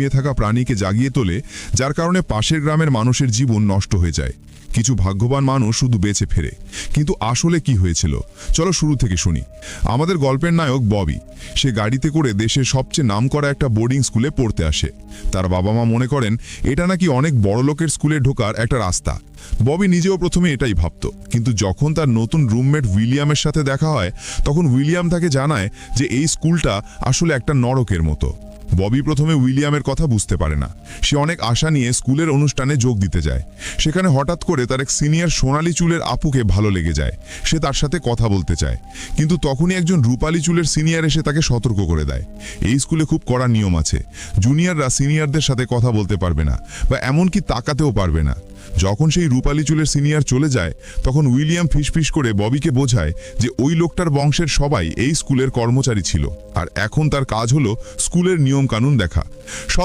ঘুমিয়ে থাকা প্রাণীকে জাগিয়ে তোলে, যার কারণে পাশের গ্রামের মানুষের জীবন নষ্ট হয়ে যায়। কিছু ভাগ্যবান মানুষ শুধু বেঁচে ফেরে। কিন্তু আসলে কি হয়েছিল, চলো শুরু থেকে শুনি। আমাদের গল্পের নায়ক ববি, সে গাড়িতে করে দেশের সবচেয়ে নামকরা একটা বোর্ডিং স্কুলে পড়তে আসে। তার বাবা মা মনে করেন এটা নাকি অনেক বড় লোকের স্কুলে ঢোকার একটা রাস্তা। ববি নিজেও প্রথমে এটাই ভাবত, কিন্তু যখন তার নতুন রুমমেট উইলিয়ামের সাথে দেখা হয়, তখন উইলিয়াম তাকে জানায় যে এই স্কুলটা আসলে একটা নরকের মতো। ববি প্রথমে উইলিয়ামের কথা বুঝতে পারে না। সে অনেক আশা নিয়ে স্কুলের অনুষ্ঠানে যোগ দিতে যায়। সেখানে হঠাৎ করে তার এক সিনিয়র সোনালী চুলের আপুকে ভালো লেগে যায়। সে তার সাথে কথা বলতে চায়, কিন্তু তখনই একজন রূপালী চুলের সিনিয়র এসে তাকে সতর্ক করে দেয়, এই স্কুলে খুব কড়া নিয়ম আছে, জুনিয়ররা সিনিয়রদের সাথে কথা বলতে পারবে না বা এমনকি তাকাতেও পারবে না। যখন সেই রূপালী চুলের সিনিয়র চলে যায়, তখন উইলিয়াম ফিসফিস করে ববিকে বোঝায় যে ওই লোকটার বংশের সবাই এই স্কুলের কর্মচারী ছিল, আর এখন তার কাজ হলো স্কুলের নিয়ম কানুন দেখা।